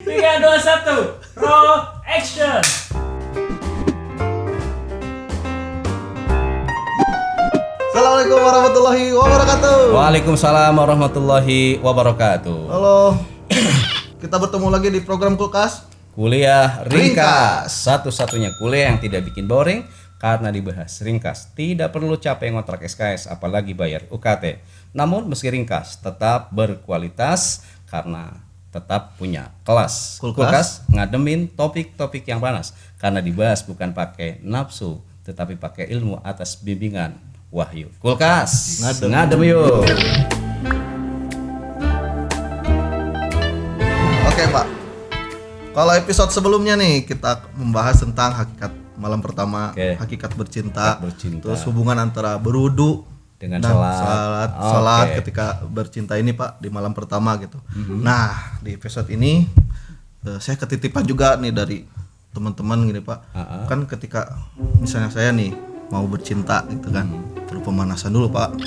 3, 2, 1, roll action. Assalamualaikum warahmatullahi wabarakatuh. Waalaikumsalam warahmatullahi wabarakatuh. Halo. Kita bertemu lagi di program Kulkas. Kuliah ringkas. Satu-satunya kuliah yang tidak bikin boring karena dibahas ringkas. Tidak perlu capek ngontrak SKS apalagi bayar UKT. Namun meski ringkas tetap berkualitas karena tetap punya kelas. Kulkas ngademin topik-topik yang panas karena dibahas bukan pakai nafsu tetapi pakai ilmu atas bimbingan Wahyu. Kulkas ngadem yuk. Oke Pak. Kalau episode sebelumnya nih kita membahas tentang hakikat malam pertama, Oke. hakikat bercinta, Bercinta. terus hubungan antara berwudu Dengan dan salat. salat Oke. ketika bercinta ini Pak di malam pertama gitu. Nah di episode ini saya ketitipan juga nih dari teman-teman gini Pak. Kan ketika misalnya saya nih mau bercinta gitu kan, perlu pemanasan dulu Pak.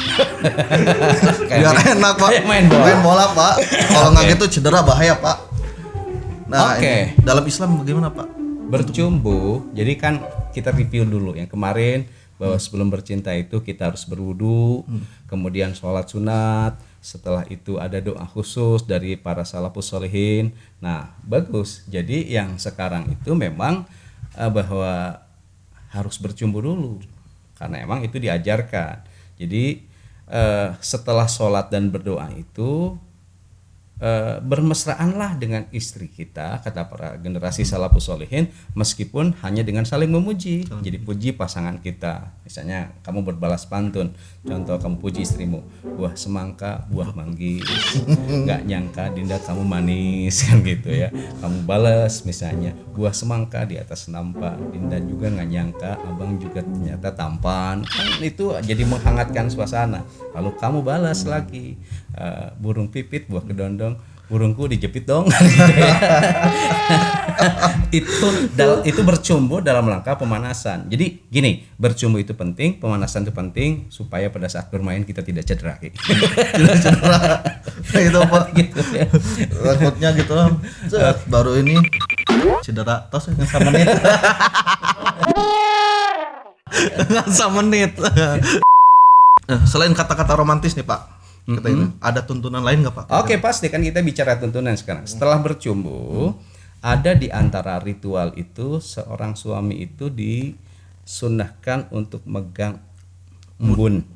Biar enak Pak. kayak main bola. Pak. Kalau nggak gitu cedera bahaya Pak. Nah Oke. ini, dalam Islam bagaimana Pak? Bercumbu, jadi kan kita review dulu yang kemarin bahwa sebelum bercinta itu kita harus berwudu, kemudian sholat sunat, setelah itu ada doa khusus dari para salafus sholihin. Nah bagus, jadi yang sekarang itu memang bahwa harus bercumbu dulu karena emang itu diajarkan. Jadi setelah sholat dan berdoa itu bermesraanlah dengan istri kita, kata para generasi salafus sholihin, meskipun hanya dengan saling memuji. Jadi puji pasangan kita. Misalnya kamu berbalas pantun, contoh kamu puji istrimu, buah semangka, buah manggis, nggak nyangka Dinda kamu manis, kan gitu ya. Kamu balas misalnya buah semangka di atas nampak, Dinda juga nggak nyangka abang juga ternyata tampan. Kan itu jadi menghangatkan suasana. Lalu kamu balas lagi burung pipit, buah kedondong, burungku dijepit dong. itu bercumbu dalam rangka pemanasan. Jadi gini, bercumbu itu penting, pemanasan itu penting supaya pada saat bermain kita tidak cedera. Cedera. Itu Pak. Gitu ya. Takutnya gitu lah. Baru ini cedera tos nggak menit. Nggak menit. Selain kata-kata romantis nih Pak, ada tuntunan lain nggak Pak? Oke, pasti kan kita bicara tuntunan sekarang. Setelah bercumbu, ada di antara ritual itu seorang suami itu disunnahkan untuk megang ubun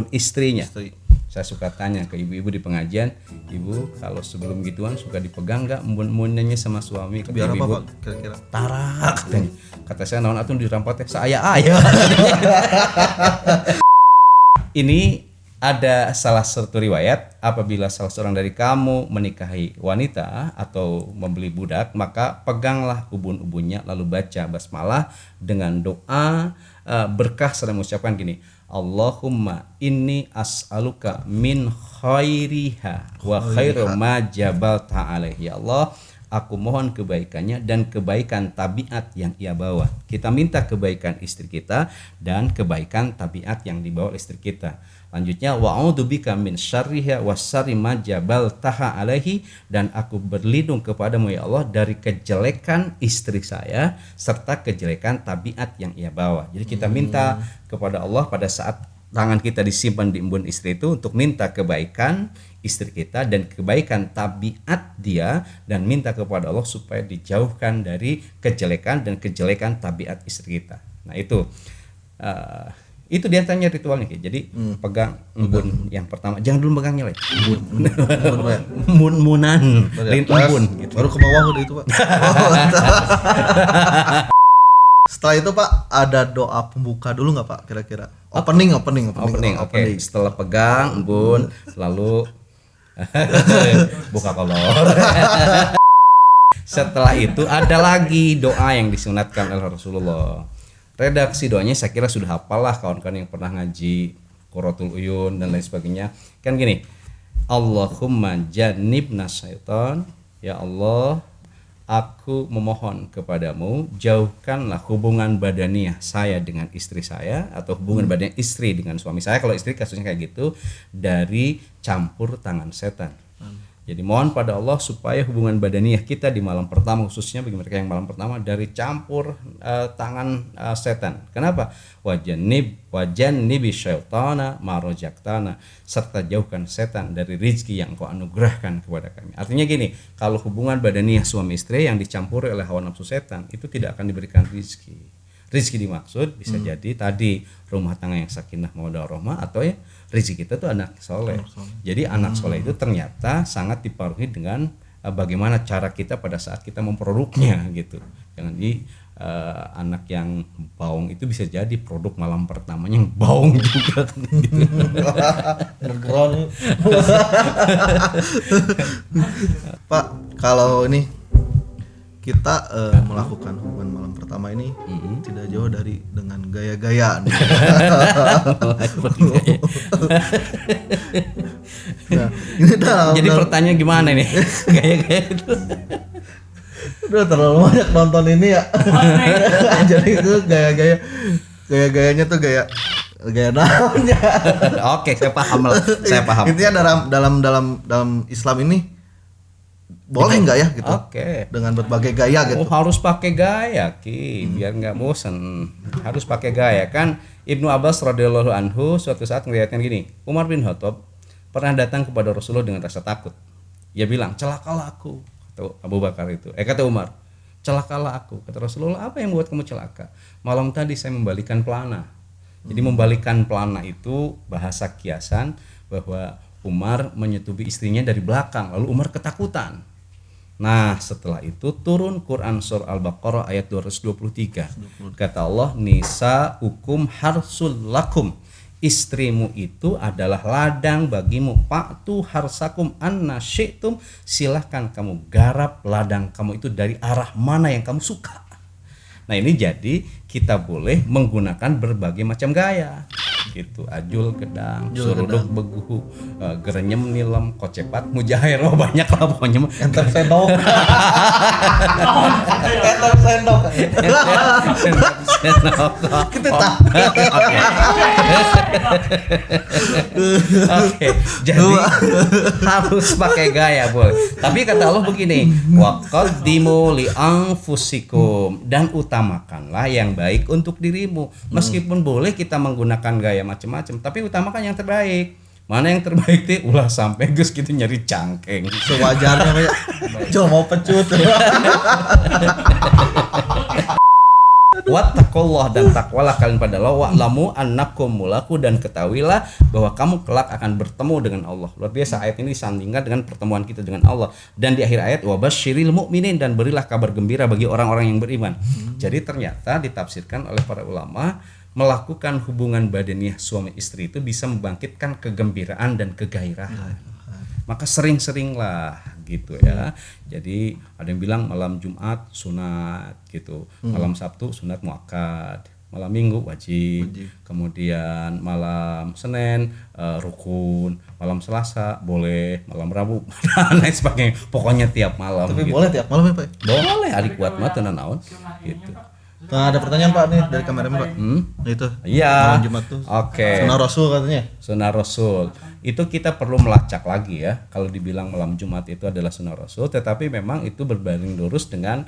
istrinya. Istri. Saya suka tanya ke ibu-ibu di pengajian, ibu kalau sebelum gituan suka dipegang nggak umbun-umbunnya sama suami? Kata Biar apa ibu-ibu, Pak kira-kira? tarak katanya. Kata saya naon atun dirampok teh saya ayah. Ini ada salah satu riwayat, apabila salah seorang dari kamu menikahi wanita atau membeli budak, maka peganglah ubun-ubunnya lalu baca basmalah dengan doa berkah serta mengucapkan gini, Allahumma inni as'aluka min khairiha wa khairu ma jabalta alaihi. Ya Allah, aku mohon kebaikannya dan kebaikan tabiat yang ia bawa. Kita minta kebaikan istri kita dan kebaikan tabiat yang dibawa istri kita. Lanjutnya wa'udzubika min syarriha wa syarri ma jabaltaha alaihi, dan aku berlindung kepadamu ya Allah dari kejelekan istri saya serta kejelekan tabiat yang ia bawa. Jadi kita minta kepada Allah pada saat tangan kita disimpan di embun istri itu untuk minta kebaikan istri kita dan kebaikan tabiat dia, dan minta kepada Allah supaya dijauhkan dari kejelekan dan kejelekan tabiat istri kita. Nah itu diantaranya ritualnya. Jadi pegang embun yang pertama, jangan dulu pegangnya lagi. Munan, lain embun gitu. Baru ke bawah udah itu Pak. Setelah itu Pak ada doa pembuka dulu nggak Pak kira-kira? Opening. Oke. Setelah pegang embun, lalu buka kolor. Setelah itu ada lagi doa yang disunatkan oleh Rasulullah. Redaksi doanya saya kira sudah hafal lah kawan-kawan yang pernah ngaji Qurratul Uyun dan lain sebagainya. Kan gini, Allahumma jannibna syaitan, ya Allah, aku memohon kepadamu, jauhkanlah hubungan badaniah saya dengan istri saya, atau hubungan badaniah istri dengan suami saya, kalau istri kasusnya kayak gitu, dari campur tangan setan. Jadi mohon pada Allah supaya hubungan badaniyah kita di malam pertama, khususnya bagi mereka yang malam pertama, dari campur tangan setan. Kenapa? Wajannibi syaitana marojaktana, serta jauhkan setan dari rizki yang kau anugerahkan kepada kami. Artinya gini, kalau hubungan badaniyah suami istri yang dicampuri oleh hawa nafsu setan, itu tidak akan diberikan rizki. Rizki dimaksud bisa jadi tadi rumah tangga yang sakinah mawaddah warahmah, atau ya rizki kita tuh anak soleh. Jadi anak soleh itu ternyata sangat dipengaruhi dengan bagaimana cara kita pada saat kita memproduknya gitu. Jangan di anak yang baung itu bisa jadi produk malam pertamanya yang baung juga gitu. Underground. Pak, kalau ini kita melakukan hubungan malam pertama ini tidak jauh dari dengan gaya-gayaan. Nah, ini jadi pertanyaan gimana nih? Gaya-gaya itu. Udah terlalu banyak nonton ini ya. Jadi itu gaya-gayanya tuh gaya namanya. Oke, saya paham lah. Saya paham. Intinya dalam Islam ini boleh nggak ya gitu? Oke. Dengan berbagai gaya gitu. Oh, harus pakai gaya Ki, biar nggak bosan. Harus pakai gaya kan. Ibnu Abbas radhiyallahu anhu suatu saat ngeliatkan gini, Umar bin Khattab pernah datang kepada Rasulullah dengan rasa takut. Dia bilang, celakalah aku. Kata Abu Bakar itu. Kata Umar, celakalah aku. Kata Rasulullah, apa yang membuat kamu celaka? Malam tadi saya membalikan pelana. Jadi membalikan pelana itu bahasa kiasan bahwa Umar menyetubi istrinya dari belakang. Lalu Umar ketakutan. Nah, setelah itu turun Quran surah Al-Baqarah ayat 223. Kata Allah, nisa hukum harsul lakum. Istrimu itu adalah ladang bagimu. Fa'tu harsakum anna syi'tum. Silahkan kamu garap ladang kamu itu dari arah mana yang kamu suka. Nah, ini jadi kita boleh menggunakan berbagai macam gaya. Gitu, ajul gedang, suruduk beguhu, gerenyem nilem, kocepat mujair, banyak lah pokoknya. Enter sendok. Enter sendok. Kita tahu. Oke, jadi harus pakai gaya boleh. Tapi kata Allah begini, waqaddimu li anfusikum, dan utamakanlah yang baik untuk dirimu. Meskipun boleh kita menggunakan gaya macam-macam, tapi utamakan yang terbaik. Mana yang terbaik teh ulah sampai Gus gitu nyari cangkeng. Sewajarnya kayak cuma mau pecut. Wattaqullah, dan takwalah kalian pada Allah, wa'lamu annakum mulaku, dan ketahuilah bahwa kamu kelak akan bertemu dengan Allah. Luar biasa, ayat ini disandingkan dengan pertemuan kita dengan Allah. Dan di akhir ayat wabasyiril mu'minin, dan berilah kabar gembira bagi orang-orang yang beriman. Jadi ternyata ditafsirkan oleh para ulama, melakukan hubungan badaniyah suami istri itu bisa membangkitkan kegembiraan dan kegairahan. Maka sering-seringlah gitu ya. Jadi ada yang bilang malam Jumat sunat gitu, malam Sabtu sunat muakkad, malam Minggu wajib. Kemudian malam Senin rukun, malam Selasa boleh, malam Rabu dan lain sebagainya. Pokoknya tiap malam. Tapi gitu. boleh tiap malam ya, Pak? Boleh, adik kuat mah tenan naon gitu. Nah, ada pertanyaan Pak nih dari kameramen Pak. Nah, itu. Iya. Malam Jumat tuh. Oke. Sunnah Rasul katanya. Sunnah Rasul itu kita perlu melacak lagi ya. Kalau dibilang malam Jumat itu adalah sunnah Rasul, tetapi memang itu berbanding lurus dengan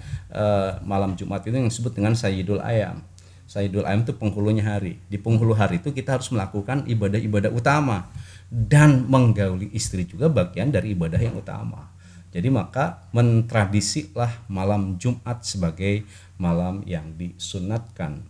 malam Jumat itu yang disebut dengan Sayyidul Ayam. Sayyidul Ayam itu penghulunya hari. Di penghulu hari itu kita harus melakukan ibadah-ibadah utama, dan menggauli istri juga bagian dari ibadah yang utama. Jadi maka mentradisilah malam Jumat sebagai malam yang disunatkan.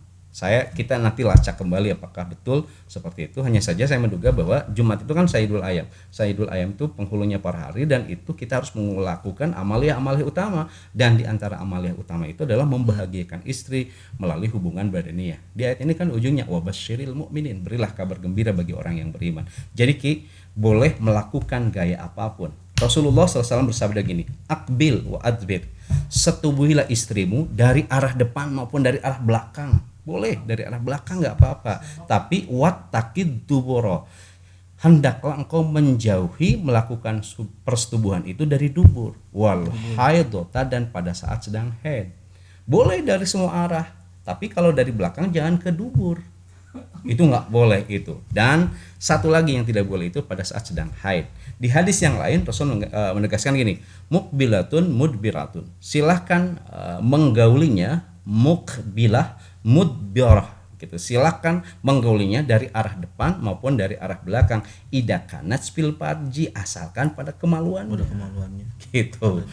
Kita nanti lacak kembali apakah betul seperti itu. Hanya saja saya menduga bahwa Jumat itu kan Sayyidul Ayam. Sayyidul Ayam itu penghulunya per hari, dan itu kita harus melakukan amalia-amalia utama. Dan di antara amalia utama itu adalah membahagiakan istri melalui hubungan badaniyah. Di ayat ini kan ujungnya wabasyiril mu'minin, berilah kabar gembira bagi orang yang beriman. Jadi Ki, boleh melakukan gaya apapun. Rasulullah SAW bersabda gini, akbil wa adbir, setubuhilah istrimu dari arah depan maupun dari arah belakang. Boleh dari arah belakang nggak apa-apa, tapi wattaqid duburo, hendaklah engkau menjauhi melakukan persetubuhan itu dari dubur, wal haidota, dan pada saat sedang haid. Boleh dari semua arah, tapi kalau dari belakang jangan ke dubur. Itu nggak boleh itu. Dan satu lagi yang tidak boleh itu pada saat sedang haid. Di hadis yang lain Rasul menegaskan gini, mukbilatun mudbiratun. Silahkan menggaulinya mukbilah mudbirah gitu. Silahkan menggaulinya dari arah depan maupun dari arah belakang. Ida kanat fil farji, asalkan pada kemaluan. Udah kemaluannya. Gitu.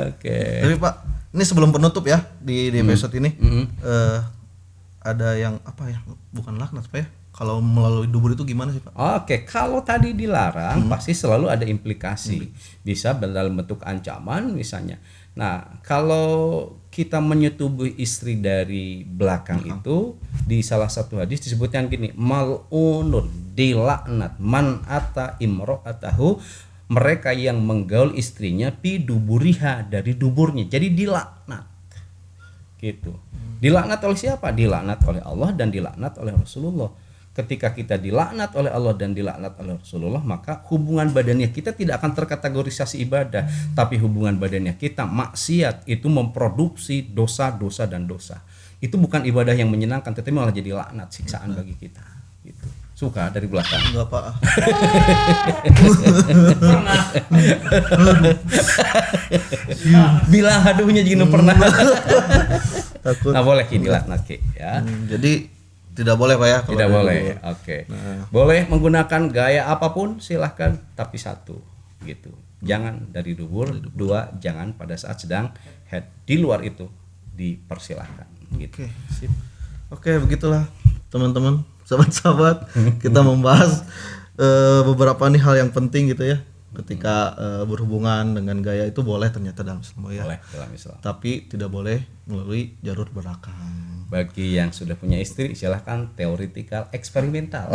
Oke. Tapi Pak, ini sebelum penutup ya di episode ini ada yang apa ya? Bukan laknat Pak ya? Kalau melalui dubur itu gimana sih Pak? Oke, kalau tadi dilarang pasti selalu ada implikasi. Bisa dalam bentuk ancaman misalnya. Nah, kalau kita menyetubuhi istri dari belakang itu di salah satu hadis disebutkan gini, mal'unun dilaknat man ata imro'atahu, mereka yang menggaul istrinya pi duburiha, dari duburnya. Jadi dilaknat. Gitu. Dilaknat oleh siapa? Dilaknat oleh Allah dan dilaknat oleh Rasulullah. Ketika kita dilaknat oleh Allah dan dilaknat oleh Rasulullah, maka hubungan badannya kita tidak akan terkategorisasi ibadah, tapi hubungan badannya kita maksiat, itu memproduksi dosa-dosa dan dosa. Itu bukan ibadah yang menyenangkan, tetapi malah jadi laknat, siksaan bagi kita. Gitu. Suka dari belakang? Enggak Pak. Bilang aduhnya juga pernah. Takut. Nah boleh ki dilaknat ki ya. Jadi tidak boleh Pak ya? Kalau Tidak dari boleh. dubur. Oke. Boleh menggunakan gaya apapun silahkan, tapi satu gitu. Jangan dari dubur. Dua, jangan pada saat sedang head. Di luar itu dipersilahkan gitu. Oke, sip. Oke, begitulah teman-teman, sahabat-sahabat, kita membahas beberapa nih hal yang penting gitu ya. Ketika berhubungan dengan gaya itu boleh ternyata dalam Islam ya. Boleh dalam Islam. Tapi tidak boleh melalui jalur belakang. Bagi yang sudah punya istri silahkan teoretikal eksperimental.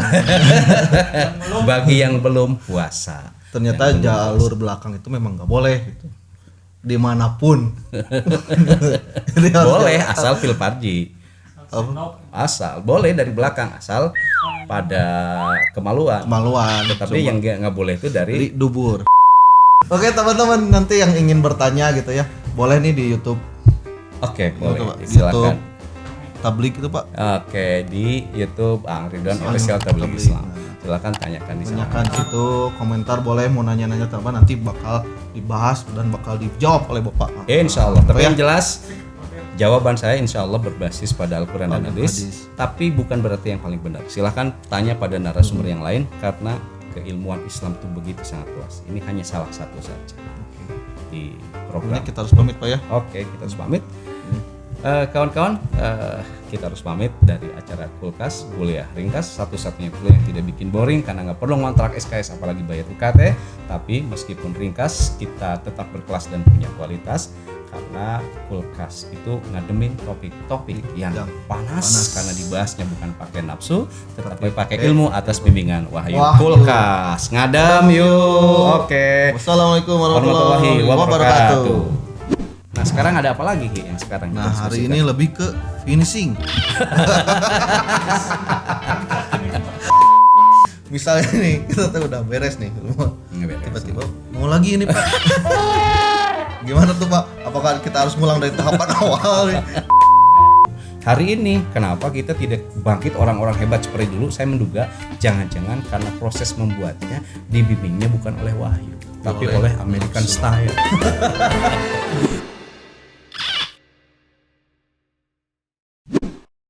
Bagi yang belum puasa. Ternyata jalur belakang itu memang nggak boleh gitu. Dimanapun. Jadi harus Boleh asal fil farji. Asal boleh dari belakang asal pada kemaluan. kemaluan. Tapi yang nggak boleh itu dari Dari dubur. Oke teman-teman, nanti yang ingin bertanya gitu ya, boleh nih di YouTube. Oke, boleh. YouTube, Silakan. Tablik itu Pak. Oke, di YouTube Ang Ridwan Official Tabligh Islam. Silakan tanyakan di sana. Tanyakan situ, komentar boleh, mau nanya-nanya apa nanti bakal dibahas dan bakal dijawab oleh Bapak. Insya Allah. Tapi Ya. yang jelas jawaban saya insya Allah berbasis pada Al-Quran dan hadis. Tapi bukan berarti yang paling benar. Silahkan tanya pada narasumber yang lain karena keilmuan Islam itu begitu sangat luas. Ini hanya salah satu saja di program. Ini kita harus pamit Pak ya. Oke, kita harus pamit. Kawan-kawan, kita harus pamit dari acara Kulkas Kuliah Ringkas, satu-satunya kuliah yang tidak bikin boring karena nggak perlu ngontrak SKS apalagi bayar UKT. Tapi meskipun ringkas, kita tetap berkelas dan punya kualitas karena Kulkas itu ngademin topik-topik yang panas karena dibahasnya bukan pakai nafsu, tetapi pakai ilmu atas bimbingan Wahyu Kulkas. Ngadam yuk. Oke. Wassalamualaikum warahmatullahi wabarakatuh. Nah sekarang ada apa lagi Ki yang sekarang? Nah hari ini lebih ke finishing. Misalnya nih kita tuh udah beres nih rumah, tiba-tiba mau lagi ini Pak. Gimana tuh Pak? Apakah kita harus ngulang dari tahapan awal nih? Hari ini kenapa kita tidak bangkit orang-orang hebat seperti dulu? Saya menduga jangan-jangan karena proses membuatnya dibimbingnya bukan oleh Wahyu, tapi oleh American Style.